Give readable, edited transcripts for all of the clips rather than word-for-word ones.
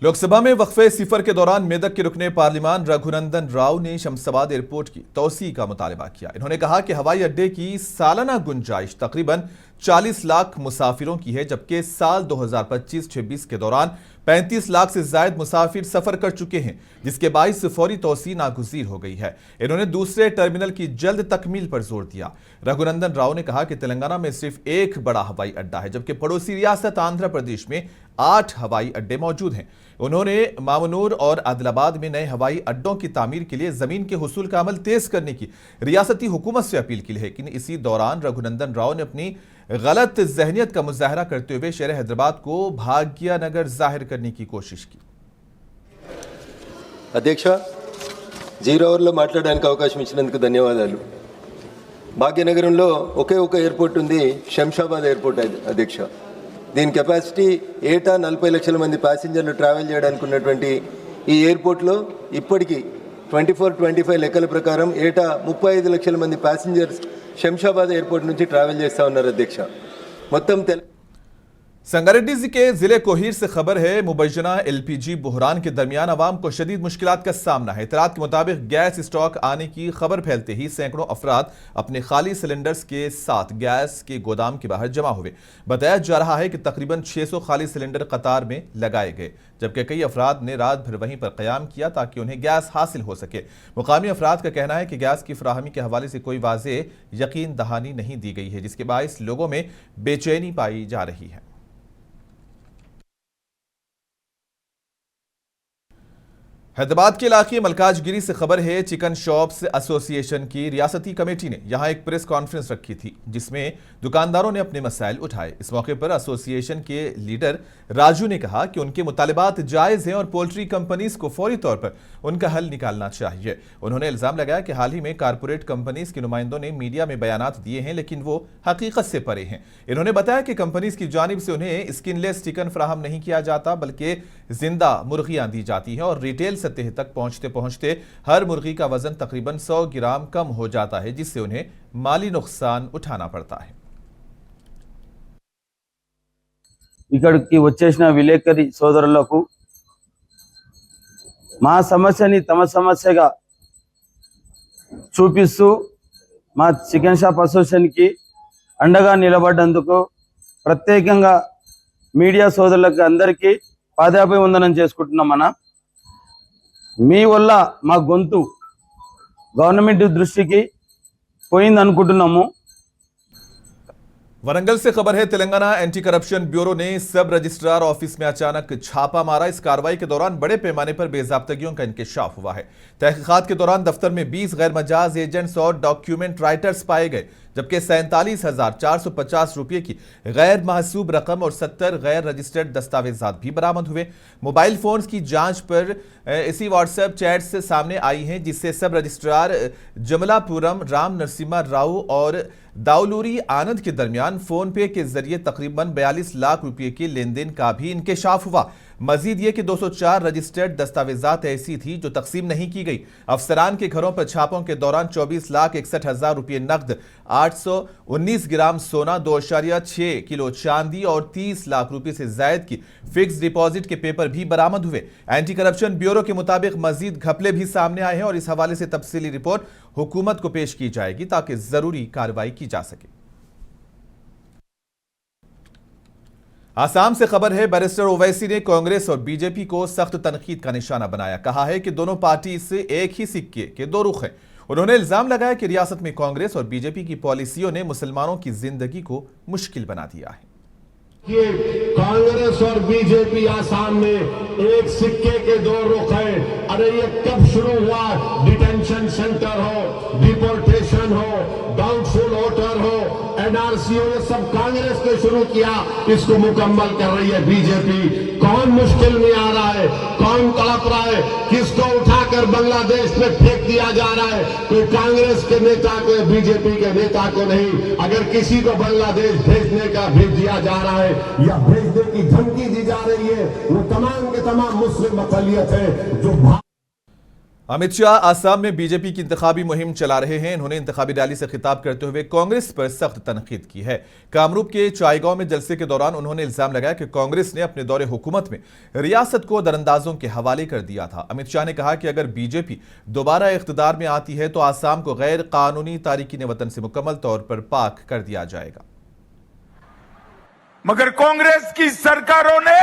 लोकसभा में वक्फे सिफर के दौरान मेदक के रुकने पार्लिमान रघुनंदन राव ने शमशाबाद एयरपोर्ट की तौसी का मुतालबा किया। इन्होंने कहा कि हवाई अड्डे की सालाना गुंजाइश तकरीबन 40 लाख मुसाफिरों की है, जबकि साल 2025-26 के दौरान 35 लाख से ज्यादा मुसाफिर सफर कर चुके हैं, जिसके बाइस फौरी तौसी नागुज़ीर हो गई है। इन्होंने दूसरे टर्मिनल की जल्द तकमील पर जोर दिया। रघुनंदन राव ने कहा कि तेलंगाना में सिर्फ एक बड़ा हवाई अड्डा है, जबकि पड़ोसी रियासत आंध्र प्रदेश में 8 हवाई अड्डे मौजूद हैं। उन्होंने मामनूर और आदिलाबाद में नए हवाई अड्डों की तामीर के लिए जमीन के हुसूल का अमल तेज करने की रियासती हुकूमत से अपील की है। लेकिन इसी दौरान रघुनंदन राव ने अपनी गलत जहनियत का मुजाहरा करते हुए शहर हैदराबाद को भाग्यनगर जाहिर करने की कोशिश की। అధ్యక్ష, 0 అవర్లో మాట్లాడడానికి అవకాశం ఇచ్చినందుకు ధన్యవాదాలు। భాగ్యనగరంలో ఒకే ఒక ఎయిర్పోర్ట్ ఉంది, శంషాబాద్ ఎయిర్పోర్ట్ అధ్యక్ష। దీని కెపాసిటీ ఏటా 40 లక్షల మంది ప్యాసింజర్లు ట్రావెల్ చేయడానికి ఉన్నటువంటి ఈ ఎయిర్పోర్ట్లో ఇప్పటికీ 24-25 లెక్కల ప్రకారం ఏటా 35 లక్షల మంది ప్యాసింజర్స్ శంషాబాద్ ఎయిర్పోర్ట్ నుంచి ట్రావెల్ చేస్తూ ఉన్నారు అధ్యక్ష। మొత్తం संगारेड्डी के जिले कोहीर से खबर है, मुबैना एलपीजी बहरान के दरमियान अवाम को शदीद मुश्किलात का सामना है। इतलात के मुताबिक गैस स्टॉक आने की खबर फैलते ही सैकड़ों अफराद अपने खाली सिलेंडर्स के साथ गैस के गोदाम के बाहर जमा हुए। बताया जा रहा है कि तकरीबन 600 खाली सिलेंडर कतार में लगाए गए, जबकि कई अफराद ने रात भर वहीं पर क़याम किया ताकि उन्हें गैस हासिल हो सके। मुकामी अफराद का कहना है कि गैस की फराहमी के हवाले से कोई वाज़ेह यकीन दहानी नहीं दी गई है, जिसके बायस लोगों में बेचैनी पाई जा रही है। हैदराबाद के इलाके मलकाजगिरी से खबर है, चिकन शॉप्स एसोसिएशन की रियासती कमेटी ने यहां एक प्रेस कॉन्फ्रेंस रखी थी, जिसमें दुकानदारों ने अपने मसाइल उठाए। इस मौके पर एसोसिएशन के लीडर राजू ने कहा कि उनके मुतालिबात जायज़ हैं और पोल्ट्री कंपनीज को फौरी तौर पर उनका हल निकालना चाहिए। उन्होंने इल्जाम लगाया कि हाल ही में कारपोरेट कंपनीज के नुमाइंदों ने मीडिया में बयानात दिए हैं, लेकिन वो हकीकत से परे हैं। इन्होंने बताया कि कंपनीज की जानिब से उन्हें स्किनलेस चिकन फराहम नहीं किया जाता, बल्कि जिंदा मुर्गियां दी जाती हैं और रिटेल सतह तक पहुंचते पहुंचते हर मुर्गी का वजन तकरीबन 100 ग्राम कम हो जाता है, जिससे उन्हें माली नुकसान उठाना पड़ता है। ఇక్కడికి వచ్చేసిన విలేకరి సోదరులకు మా సమస్యని తమ సమస్యగా చూపిస్తూ మా చికెన్ షాప్ అసోసియేషన్కి అండగా నిలబడ్డందుకు ప్రత్యేకంగా మీడియా సోదరులకు అందరికీ పాదాభివందనం చేసుకుంటున్నామన్న। మీ వల్ల మా గొంతు గవర్నమెంట్ దృష్టికి పోయింది అనుకుంటున్నాము। वरंगल से खबर है, तेलंगाना एंटी करप्शन ब्यूरो ने सब रजिस्ट्रार ऑफिस में अचानक छापा मारा। इस कार्रवाई के दौरान बड़े पैमाने पर बेजाब्तगियों का इंकशाफ हुआ है। तहकीकात के दौरान दफ्तर में 20 गैर मजाज एजेंट्स और डॉक्यूमेंट राइटर्स पाए गए, जबकि 47,450 रुपये की गैर महसूब रकम और 70 गैर रजिस्टर्ड दस्तावेजात भी बरामद हुए। मोबाइल फोन्स की जांच पर इसी व्हाट्सएप चैट्स सामने आई हैं, जिससे सब रजिस्ट्रार जमलापुरम राम नरसिम्हा राव और दाउलूरी आनंद के दरमियान फोन पे के जरिए तकरीबन 42 लाख रुपए के लेन देन का भी इंकशाफ हुआ। मजीद ये कि 204 रजिस्टर्ड दस्तावेजात ऐसी थी जो तकसीम नहीं की गई। अफसरान के घरों पर छापों के दौरान 24,61,000 रुपये नकद, 819 ग्राम सोना, 2.6 किलो चांदी और 30 लाख रुपए से जायद की फिक्स डिपॉजिट के पेपर भी बरामद हुए। एंटी करप्शन ब्यूरो के मुताबिक मजीद घपले भी सामने आए हैं और इस हवाले से तफसीली रिपोर्ट हुकूमत को पेश की जाएगी ताकि जरूरी कार्रवाई की जा सके। आसाम से खबर है, बैरिस्टर ओवैसी ने कांग्रेस और बीजेपी को सख्त तनकीद का निशाना बनाया। कहा है कि दोनों पार्टी से एक ही सिक्के के दो रुख हैं। उन्होंने इल्जाम लगाया कि रियासत में कांग्रेस और बीजेपी की पॉलिसियों ने मुसलमानों की जिंदगी को मुश्किल बना दिया है। कांग्रेस और बीजेपी आसाम में एक सिक्के के दो रुख हैं। अरे ये कब शुरू हुआ? डिटेंशन सेंटर हो, डिपोर्टेशन हो, डाउटफुल वोटर हो, एनआरसी हो, ये सब कांग्रेस ने शुरू किया। इसको मुकम्मल कर रही है बीजेपी। कौन मुश्किल में आ रहा है, कौन तड़प रहा है, किसको उठाकर बांग्लादेश में फेंक दिया जा रहा है? कोई कांग्रेस के नेता को, बीजेपी के नेता को नहीं। अगर किसी को बांग्लादेश भेजने का भेज दिया जा रहा है या भेजने की धमकी दी जा रही है, वो तमाम के तमाम मुस्लिम अक़लियत है जो अमित शाह आसाम में बीजेपी की इंतखाबी मुहिम चला रहे हैं। इन्होंने इंतखाबी रैली से खिताब करते हुए कांग्रेस पर सख्त तनकीद की है। कामरूप के चाईगांव में जलसे के दौरान उन्होंने इल्जाम लगाया कि कांग्रेस ने अपने दौरे हुकूमत में रियासत को दरअंदाजों के हवाले कर दिया था। अमित शाह ने कहा कि अगर बीजेपी दोबारा इख्तिदार में आती है तो आसाम को गैर कानूनी तारिकीन वतन से मुकम्मल तौर पर पाक कर दिया जाएगा। मगर कांग्रेस की सरकारों ने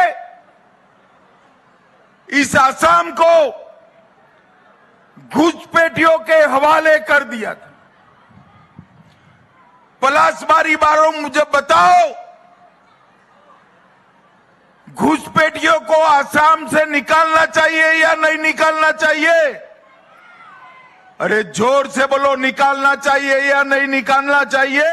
इस आसाम को घुसपैठियों के हवाले कर दिया था। पलासबारी बारों मुझे बताओ, घुसपैठियों को आसाम से निकालना चाहिए या नहीं निकालना चाहिए? अरे जोर से बोलो, निकालना चाहिए या नहीं निकालना चाहिए?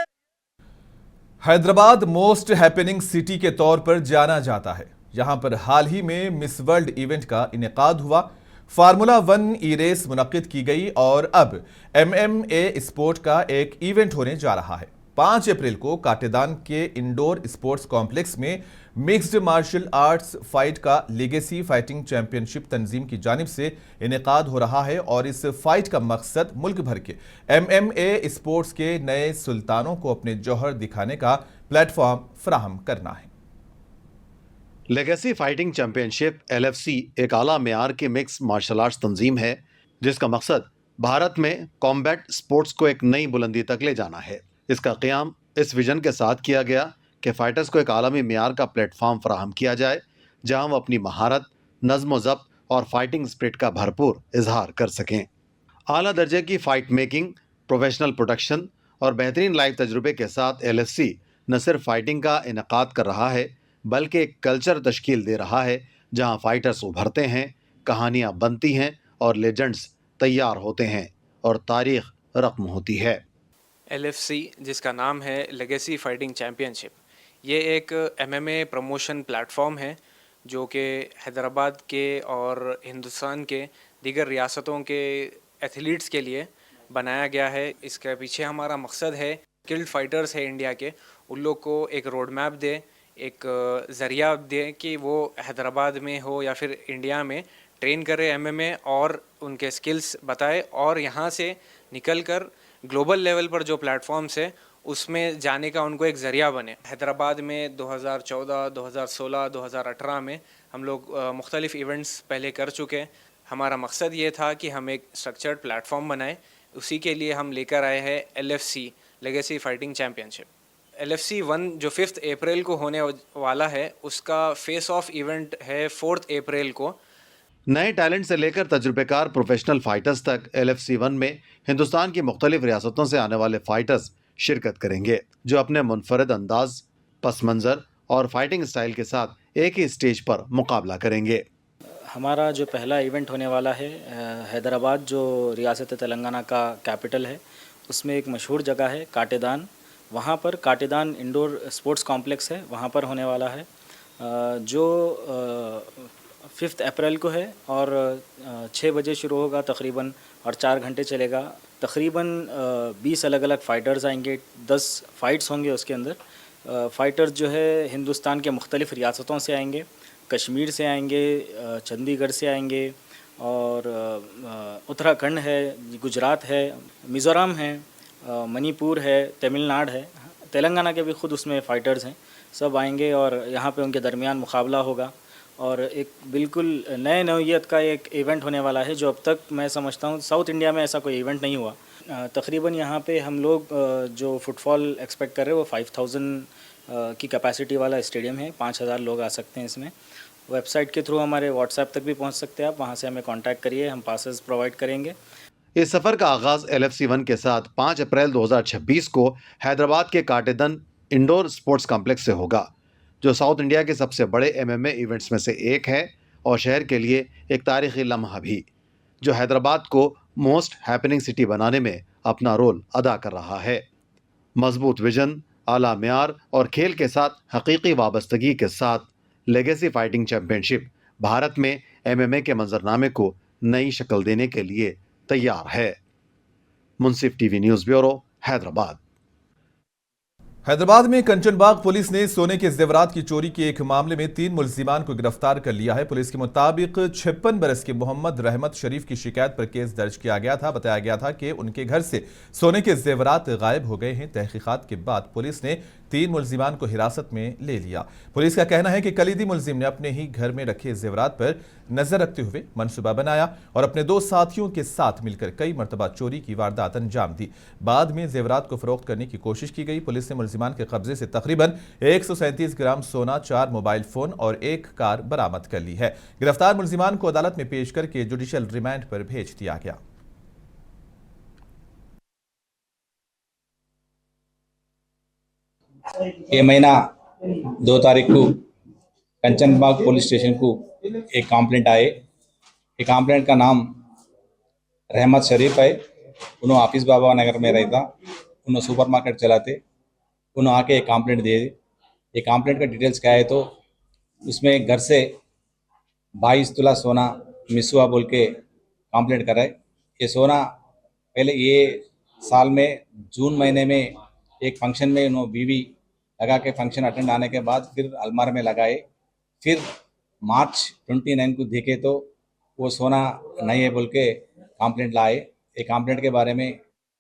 हैदराबाद मोस्ट हैपनिंग सिटी के तौर पर जाना जाता है। यहां पर हाल ही में मिस वर्ल्ड इवेंट का इनेकाद हुआ। फार्मूला 1 ई रेस मुनक्किद की गई और अब MMA स्पोर्ट का एक इवेंट होने जा रहा है। 5 अप्रैल को काटेदान के इंडोर स्पोर्ट्स कॉम्प्लेक्स में मिक्स्ड मार्शल आर्ट्स फाइट का लेगेसी फाइटिंग चैंपियनशिप तंजीम की जानिब से इनेकाद हो रहा है और इस फाइट का मकसद मुल्क भर के MMA स्पोर्ट्स के नए सुल्तानों को अपने जौहर दिखाने का प्लेटफॉर्म फराहम करना है। लेगेसी फाइटिंग चैंपियनशिप LFC एक आला मेयार की मिक्स मार्शल आर्ट्स तंजीम है जिसका मकसद भारत में कॉम्बैट स्पोर्ट्स को एक नई बुलंदी तक ले जाना है। इसका क़याम इस विजन के साथ किया गया कि फ़ाइटर्स को एक आलमी मेयार का प्लेटफॉर्म फराहम किया जाए जहां वो अपनी महारत, नज़्म ज़ब्त और फाइटिंग स्पिरिट का भरपूर इजहार कर सकें। आला दर्जे की फ़ाइट मेकिंग, प्रोफेशनल प्रोडक्शन और बेहतरीन लाइव तजुर्बे के साथ LFC न सिर्फ फाइटिंग का इनेकाद कर रहा है बल्कि एक कल्चर तश्कील दे रहा है जहां फाइटर्स उभरते हैं, कहानियां बनती हैं और लेजेंड्स तैयार होते हैं और तारीख रकम होती है। LFC जिसका नाम है लेगेसी फाइटिंग चैम्पियनशिप, ये एक MMA प्रमोशन प्लेटफॉर्म है जो कि हैदराबाद के और हिंदुस्तान के दीगर रियासतों के एथलीट्स के लिए बनाया गया है। इसके पीछे हमारा मकसद है स्किल्ड फाइटर्स है इंडिया के, उन लोग को एक रोड मैप दे, एक ज़रिया दे कि वो हैदराबाद में हो या फिर इंडिया में ट्रेन करे MMA और उनके स्किल्स बताए और यहाँ से निकल कर ग्लोबल लेवल पर जो प्लेटफॉर्म्स है उसमें जाने का उनको एक ज़रिया बने। हैदराबाद में 2014, 2016, 2018 में हम लोग मुख्तलिफ़ इवेंट्स पहले कर चुके। हमारा मकसद ये था कि हम एक स्ट्रक्चर्ड प्लेटफॉर्म बनाएं, उसी के लिए हम लेकर आए हैं LFC legacy fighting championship. LFC 1 जो 5 अप्रैल को होने वाला है उसका फेस ऑफ इवेंट है 4 अप्रैल को। नए टैलेंट से लेकर तजुर्बेकार प्रोफेशनल फाइटर्स तक LFC 1 में हिंदुस्तान की मुख्तलिफ रियासतों से आने वाले फाइटर्स शिरकत करेंगे जो अपने मुनफरद अंदाज, पस मंज़र और फाइटिंग स्टाइल के साथ एक ही स्टेज पर मुकाबला करेंगे। हमारा जो पहला इवेंट होने वाला है हैदराबाद जो रियासत तेलंगाना का कैपिटल है, उसमें एक मशहूर जगह है काटेदान। वहाँ पर काटेदान इंडोर स्पोर्ट्स कॉम्प्लेक्स है, वहाँ पर होने वाला है जो 5 अप्रैल को है और 6 बजे शुरू होगा तकरीबन और 4 घंटे चलेगा। तकरीबन 20 अलग अलग फ़ाइटर्स आएंगे, 10 फाइट्स होंगे उसके अंदर। फ़ाइटर्स जो है हिंदुस्तान के मुख्तलिफ़ रियासतों से आएंगे, कश्मीर से आएंगे, चंडीगढ़ से आएंगे और उत्तराखंड है, गुजरात है, मिज़ोरम है, मणिपुर है, तमिलनाडु है, तेलंगाना के भी ख़ुद उसमें फ़ाइटर्स हैं। सब आएंगे और यहाँ पे उनके दरमियान मुकाबला होगा और एक बिल्कुल नए नौइयत का एक इवेंट होने वाला है जो अब तक मैं समझता हूँ साउथ इंडिया में ऐसा कोई इवेंट नहीं हुआ। तकरीबन यहाँ पे हम लोग जो फुटफॉल एक्सपेक्ट कर रहे हैं वो 5000 की कैपेसिटी वाला स्टेडियम है। 5000 लोग आ सकते हैं इसमें। वेबसाइट के थ्रू हमारे व्हाट्सएप तक भी पहुँच सकते हैं आप, वहाँ से हमें कॉन्टैक्ट करिए, हम पासेस प्रोवाइड करेंगे। इस सफ़र का आगाज़ LFC 1 के साथ 5 अप्रैल 2026 को हैदराबाद के काटेदन इंडोर स्पोर्ट्स कॉम्प्लेक्स से होगा जो साउथ इंडिया के सबसे बड़े MMA इवेंट्स में से एक है और शहर के लिए एक तारीख़ी लम्हा भी जो हैदराबाद को मोस्ट हैपनिंग सिटी बनाने में अपना रोल अदा कर रहा है। मजबूत विजन, आला मेयार और खेल के साथ हकीकी वाबस्तगी के साथ लेगेसी फाइटिंग चैम्पियनशिप भारत में MMA के मंजरनामे को नई शक्ल देने के लिए तैयार है। मुंसिफ TV news bureau, Hyderabad. Hyderabad में कंचनबाग पुलिस ने सोने के जेवरात की चोरी के एक मामले में 3 मुल्जिमान को गिरफ्तार कर लिया है। पुलिस के मुताबिक 56 बरस के मोहम्मद रहमत शरीफ की शिकायत पर केस दर्ज किया गया था। बताया गया था कि उनके घर से सोने के जेवरात गायब हो गए हैं। तहकीकात के बाद पुलिस ने 3 मुल्जिमान को हिरासत में ले लिया। पुलिस का कहना है कि कलीदी मुल्जिम ने अपने ही घर में रखे जेवरात पर नजर रखते हुए मनसूबा बनाया और अपने 2 साथियों के साथ मिलकर कई मरतबा चोरी की वारदात अंजाम दी। बाद में जेवरात को फरोख्त करने की कोशिश की गई। पुलिस ने मुल्जिमान के कब्जे से तकरीबन 137 ग्राम सोना, 4 मोबाइल फोन और 1 कार बरामद कर ली है। गिरफ्तार मुल्जिमान को अदालत में पेश करके जुडिशियल रिमांड पर भेज दिया गया। ये महीना 2 तारीख को कंचनबाग पुलिस स्टेशन को एक कंप्लेंट आए। ये कंप्लेंट का नाम रहमत शरीफ है। उन्होंने ऑफिस बाबा नगर में रहता, उन्होंने सुपर मार्केट चलाते। उन्होंने आके एक कंप्लेंट दिए। ये कंप्लेंट का डिटेल्स क्या है तो उसमें घर से 22 तोला सोना मिस हुआ बोल के कंप्लेंट कराए। ये सोना पहले ये साल में जून महीने में एक फंक्शन में उन्होंने बीवी लगा के फंक्शन अटेंड आने के बाद फिर अलमार में लगाए। फिर मार्च 29 को देखे तो वो सोना नहीं है बोल के कंप्लेंट लाए। ये कंप्लेंट के बारे में